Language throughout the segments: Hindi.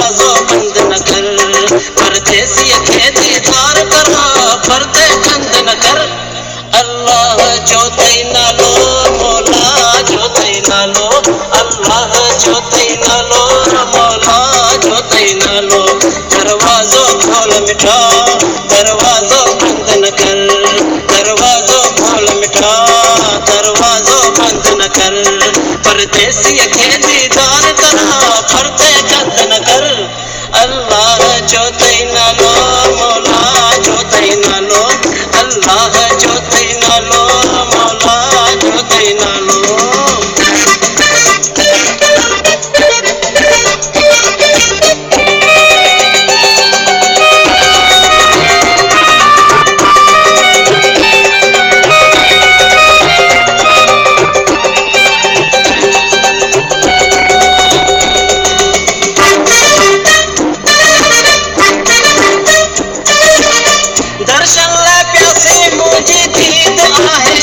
दरवाजो बंद न कर, परदेसी खे दीदार करा पर्दे बंद न कर। अल्लाह जो तई नालो मौला जो तई नालो, अल्लाह जो तई नालो मौला जो तई नालो। दरवाजो खोल मिठा दरवाजो बंद न कर, दरवाजो खोल मिठा दरवाजो बंद न कर, परदेसी खे दीदार करा पर्दे बंद न कर। अल्लाह जो तई नालो मौला जो तई नालो, अल्लाह जो तई नालो मौला जो तई नालो। दर्शन ले प्यासे मुझी दीद आहे,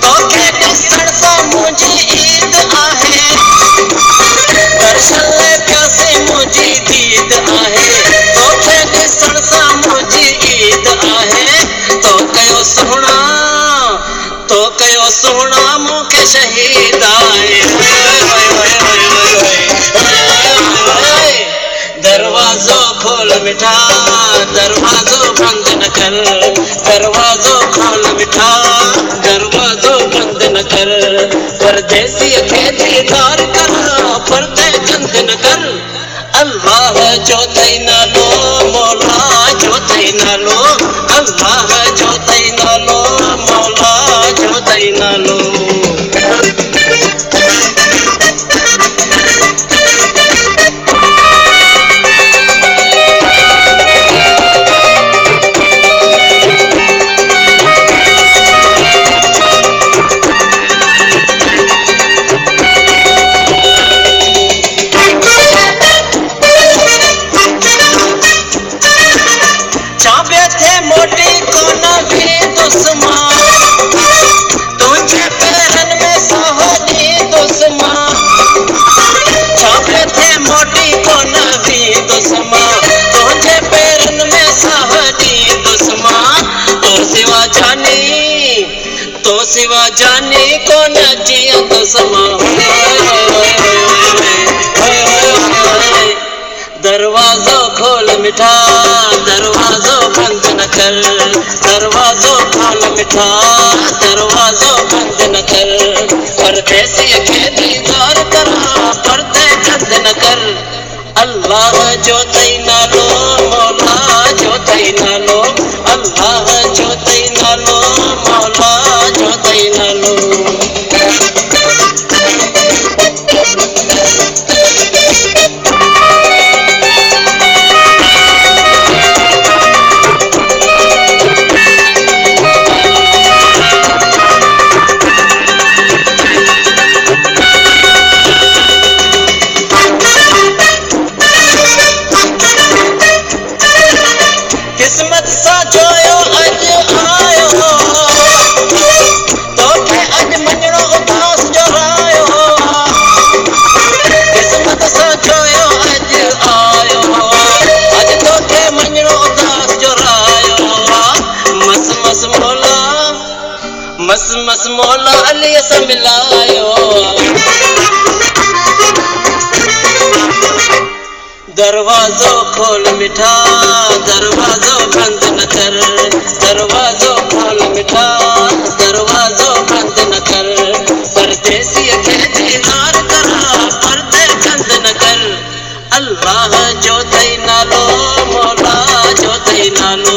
तोखे ॾिसण सां मुझी ईद आहे। दर्शन ले प्यासे मुझी दीद आहे, तोखे ॾिसण सां मुझी ईद आहे। तो कयो सुहिणा मूंखे शहीद आहे। दरवाजो खोल मिठा दरवाजो बंद न कर, दरवाजो खोल मिठा दरवाजो बंद न कर, परदेसी खे दीदार करा पर्दे बंद न कर। अल्लाह जो तई नालो मौला जो तई नालो, अल्लाह जो तई नालो मौला जो तई नालो। चाबे थे मोटी कोन भी दुश्मन, तुझे पैरन में सहोदी दुश्मन। चाबे थे मोटी कोन भी दुश्मन, तुझे पैरन में सहोदी दुश्मन। तो सिवा जानी कोन जिया दुश्मन। दरवाजो खोल मिठा दरवाजो बंद न कर, दरवाजो खोल मिठा दरवाजो बंद न कर, परदेसी खे दीदार करा पर्दे बंद न कर। अल्लाह जो तई नालो मौला जो तई नालो, अल्लाह जो तई नालो मौला जो तई नालो। किस्मत सा जोयो अज आयो, तोखे अज मञणो उदास जो रायो। किस्मत सा जोयो अज आयो, अज तोखे मञणो उदास जो रायो। मस मस मौला अली सां मिलायो। दरवाजो खोल मिठा दरवाजो बंद न कर, दरवाजो खोल मिठा दरवाजो बंद न कर, परदेसी खे दीदार करा पर्दे बंद न कर। अल्लाह जो तई नालो मौला जो तई नालो,